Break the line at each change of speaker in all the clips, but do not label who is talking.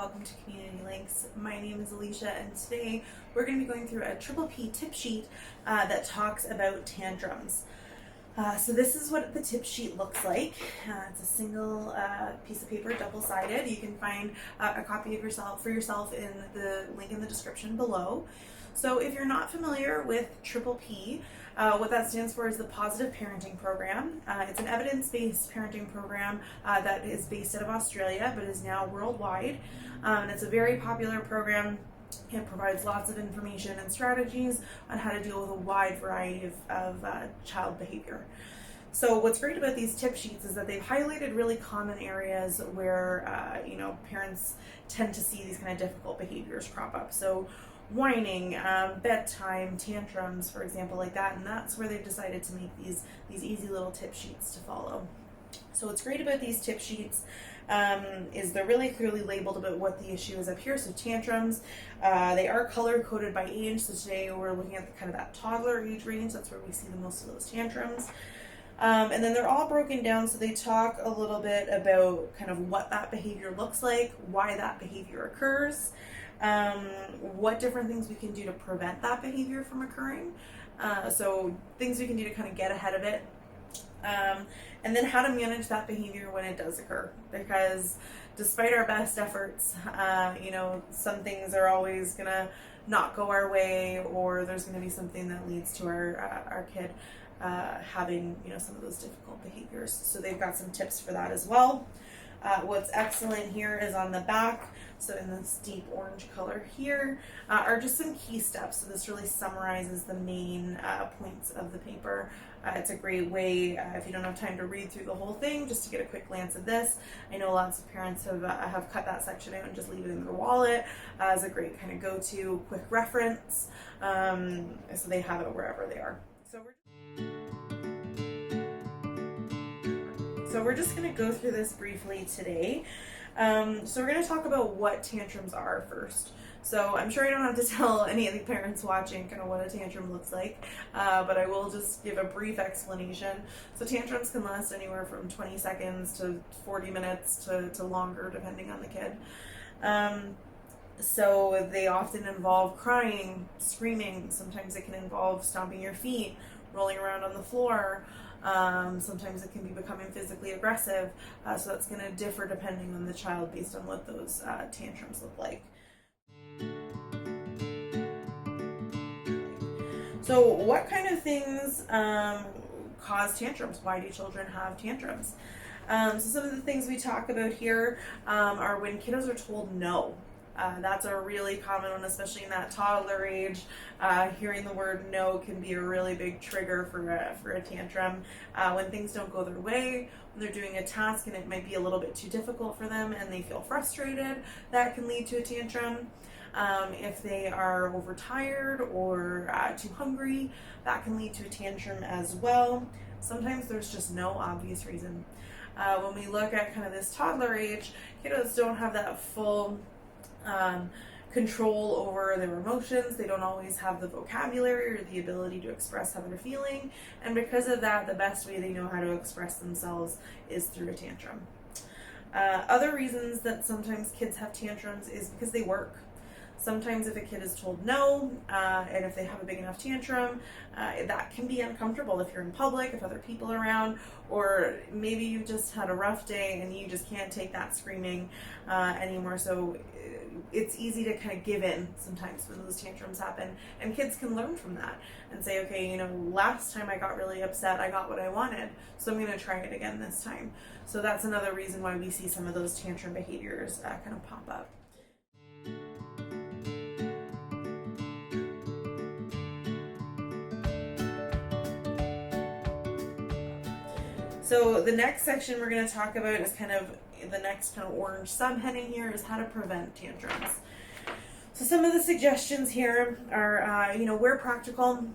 welcome to Community Links. My name is Alicia, and today we're going to be going through a triple P tip sheet that talks about tantrums. So this is what the tip sheet looks like. It's a single piece of paper, double-sided. You can find a copy of for yourself in the link in the description below. So if you're not familiar with triple P, what that stands for is the Positive Parenting Program. It's an evidence-based parenting program that is based out of Australia, but is now worldwide. And it's a very popular program. It provides lots of information and strategies on how to deal with a wide variety of child behavior. So what's great about these tip sheets is that they've highlighted really common areas where parents tend to see these kind of difficult behaviors crop up. So whining, bedtime, tantrums, for example, like that, and that's where they've decided to make these easy little tip sheets to follow. So what's great about these tip sheets is they're really clearly labeled about what the issue is up here. So tantrums, they are color coded by age. So today we're looking at kind of that toddler age range. That's where we see the most of those tantrums. And then they're all broken down, so they talk a little bit about kind of what that behavior looks like, why that behavior occurs, what different things we can do to prevent that behavior from occurring. So things we can do to kind of get ahead of it. And then how to manage that behavior when it does occur, because despite our best efforts, some things are always gonna not go our way, or there's gonna be something that leads to our kid having some of those difficult behaviors. So they've got some tips for that as well. What's excellent here is on the back, so in this deep orange color here, are just some key steps. So this really summarizes the main points of the paper. It's a great way, if you don't have time to read through the whole thing, just to get a quick glance at this. I know lots of parents have cut that section out and just leave it in their wallet as a great kind of go-to quick reference, so they have it wherever they are. So we're just going to go through this briefly today. So we're going to talk about what tantrums are first. So I'm sure I don't have to tell any of the parents watching kind of what a tantrum looks like, but I will just give a brief explanation. So tantrums can last anywhere from 20 seconds to 40 minutes to longer, depending on the kid. So they often involve crying, screaming. Sometimes it can involve stomping your feet, rolling around on the floor. Sometimes it can be becoming physically aggressive, so that's going to differ depending on the child based on what those tantrums look like. So what kind of things cause tantrums? Why do children have tantrums? So some of the things we talk about here are when kiddos are told no. That's a really common one, especially in that toddler age. Hearing the word no can be a really big trigger for a tantrum. When things don't go their way, when they're doing a task and it might be a little bit too difficult for them and they feel frustrated, that can lead to a tantrum. If they are overtired or too hungry, that can lead to a tantrum as well. Sometimes there's just no obvious reason. When we look at kind of this toddler age, kiddos don't have that full control over their emotions. They don't always have the vocabulary or the ability to express how they're feeling, and because of that, the best way they know how to express themselves is through a tantrum. Other reasons that sometimes kids have tantrums is because they work. Sometimes if a kid is told no, and if they have a big enough tantrum, that can be uncomfortable if you're in public, if other people are around, or maybe you just had a rough day and you just can't take that screaming anymore. So it's easy to kind of give in sometimes when those tantrums happen, and kids can learn from that and say, okay, last time I got really upset, I got what I wanted, so I'm going to try it again this time. So that's another reason why we see some of those tantrum behaviors kind of pop up. So the next section we're going to talk about is kind of the next kind of orange subheading here is how to prevent tantrums. So some of the suggestions here are, where practical,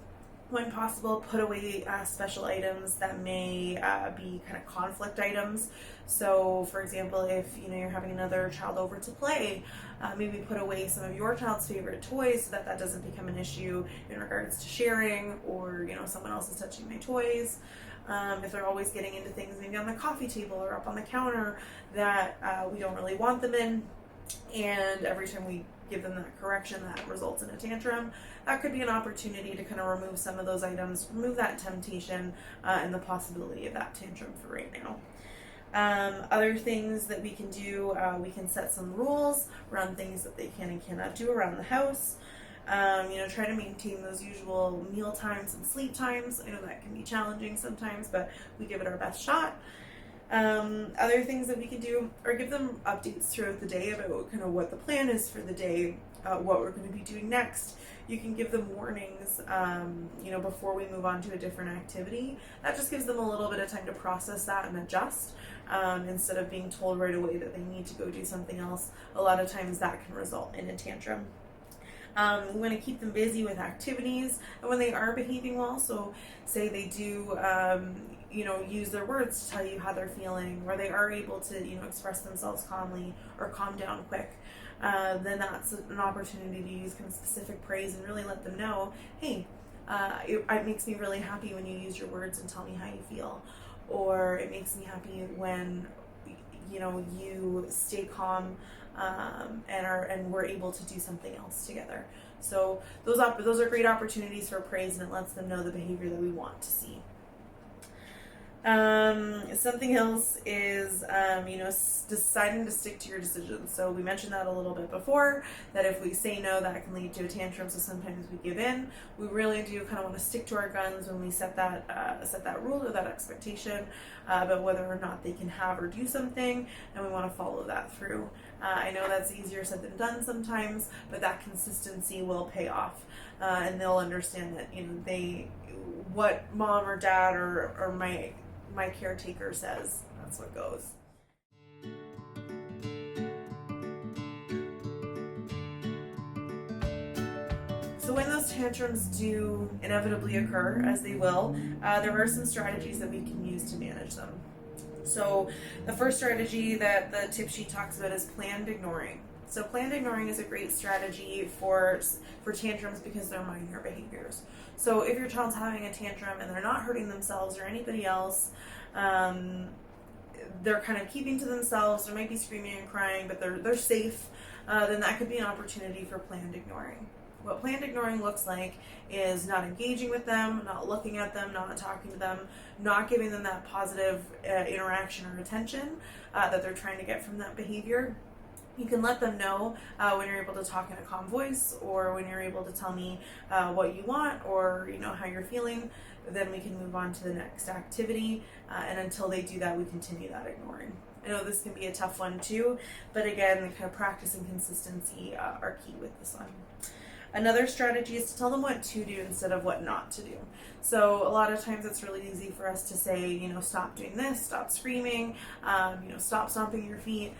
when possible, put away special items that may be kind of conflict items. So for example, if you're having another child over to play, maybe put away some of your child's favorite toys so that that doesn't become an issue in regards to sharing, or someone else is touching my toys. If they're always getting into things maybe on the coffee table or up on the counter that we don't really want them in, And every time we give them that correction that results in a tantrum, that could be an opportunity to kind of remove some of those items, remove that temptation and the possibility of that tantrum for right now. Other things that we can do, we can set some rules around things that they can and cannot do around the house. Try to maintain those usual meal times and sleep times. I know that can be challenging sometimes, but we give it our best shot. Other things that we can do are give them updates throughout the day about kind of what the plan is for the day, what we're going to be doing next. You can give them warnings, before we move on to a different activity. That just gives them a little bit of time to process that and adjust, instead of being told right away that they need to go do something else. A lot of times that can result in a tantrum. We want to keep them busy with activities, and when they are behaving well, so say they do, use their words to tell you how they're feeling, or they are able to, express themselves calmly or calm down quick, then that's an opportunity to use kind of specific praise and really let them know, hey, it makes me really happy when you use your words and tell me how you feel, or it makes me happy when you stay calm and we're able to do something else together. So those are great opportunities for praise, and it lets them know the behavior that we want to see. Something else is, deciding to stick to your decisions. So we mentioned that a little bit before, that if we say no, that can lead to a tantrum. So sometimes we give in. We really do kind of want to stick to our guns when we set that rule or that expectation about whether or not they can have or do something, and we want to follow that through. I know that's easier said than done sometimes, but that consistency will pay off, and they'll understand that what mom or dad or my caretaker says, that's what goes. So when those tantrums do inevitably occur, as they will, there are some strategies that we can use to manage them. So the first strategy that the tip sheet talks about is planned ignoring. So planned ignoring is a great strategy for tantrums because they're minor behaviors. So if your child's having a tantrum and they're not hurting themselves or anybody else, they're kind of keeping to themselves, they might be screaming and crying, but they're safe, then that could be an opportunity for planned ignoring. What planned ignoring looks like is not engaging with them, not looking at them, not talking to them, not giving them that positive interaction or attention that they're trying to get from that behavior. You can let them know when you're able to talk in a calm voice, or when you're able to tell me what you want, or how you're feeling. Then we can move on to the next activity, and until they do that, we continue that ignoring. I know this can be a tough one too, but again, the kind of practice and consistency are key with this one. Another strategy is to tell them what to do instead of what not to do. So a lot of times it's really easy for us to say, stop doing this, stop screaming, stop stomping your feet.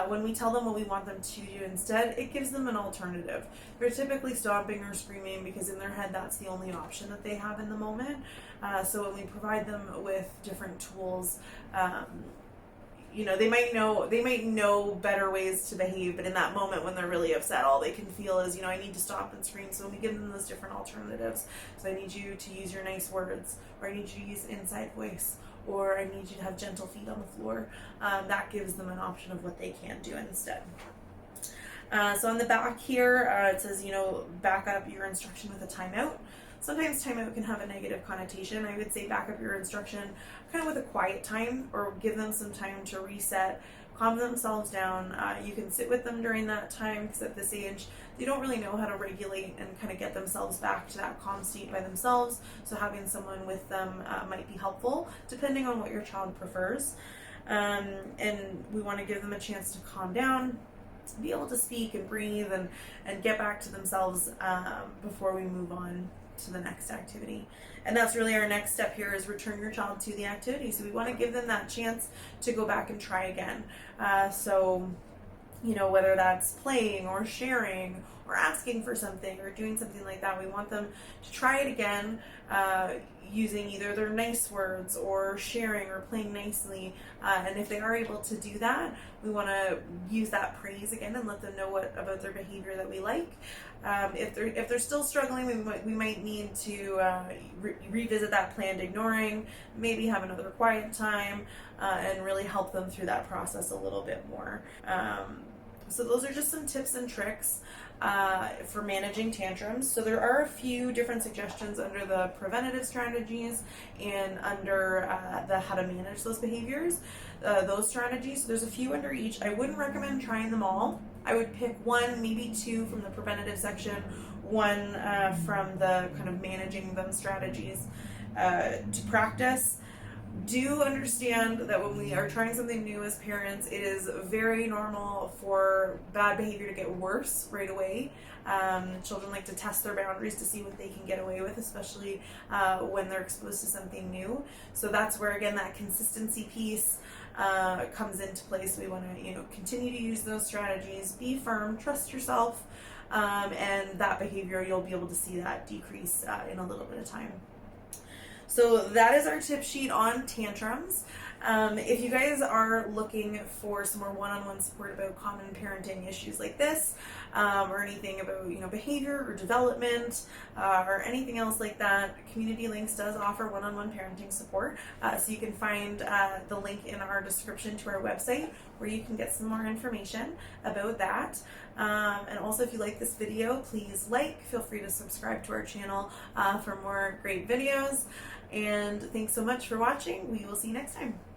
When we tell them what we want them to do instead, it gives them an alternative. They're typically stomping or screaming because in their head that's the only option that they have in the moment. So when we provide them with different tools, they might know better ways to behave, but in that moment when they're really upset, all they can feel is, I need to stop and scream. So when we give them those different alternatives, so I need you to use your nice words, or I need you to use inside voice, or I need you to have gentle feet on the floor, that gives them an option of what they can do instead. So on the back here, it says, back up your instruction with a timeout. Sometimes timeout can have a negative connotation. I would say back up your instruction kind of with a quiet time, or give them some time to reset, calm themselves down. You can sit with them during that time, because at this age they don't really know how to regulate and kind of get themselves back to that calm state by themselves. So having someone with them might be helpful, depending on what your child prefers. And we want to give them a chance to calm down, be able to speak and breathe and get back to themselves before we move on to the next activity. And that's really our next step here, is return your child to the activity. So we want to give them that chance to go back and try again. Whether that's playing or sharing or asking for something or doing something like that, we want them to try it again, using either their nice words or sharing or playing nicely. And if they are able to do that, we want to use that praise again and let them know what about their behavior that we like. If they're still struggling, we might need to revisit that planned ignoring, maybe have another quiet time, and really help them through that process a little bit more. So those are just some tips and tricks for managing tantrums. So there are a few different suggestions under the preventative strategies and under the how to manage those behaviors, those strategies. So there's a few under each. I wouldn't recommend trying them all. I would pick one, maybe two from the preventative section, one from the kind of managing them strategies to practice. Do understand that when we are trying something new as parents, it is very normal for bad behavior to get worse right away. Children like to test their boundaries to see what they can get away with, especially when they're exposed to something new. So that's where, again, that consistency piece comes into place. We want to, continue to use those strategies, be firm, trust yourself, and that behavior, you'll be able to see that decrease in a little bit of time. So that is our tip sheet on tantrums. If you guys are looking for some more one-on-one support about common parenting issues like this, or anything about behavior or development, or anything else like that, Community Links does offer one-on-one parenting support. So you can find the link in our description to our website where you can get some more information about that. And also, if you like this video, please feel free to subscribe to our channel for more great videos. And thanks so much for watching. We will see you next time.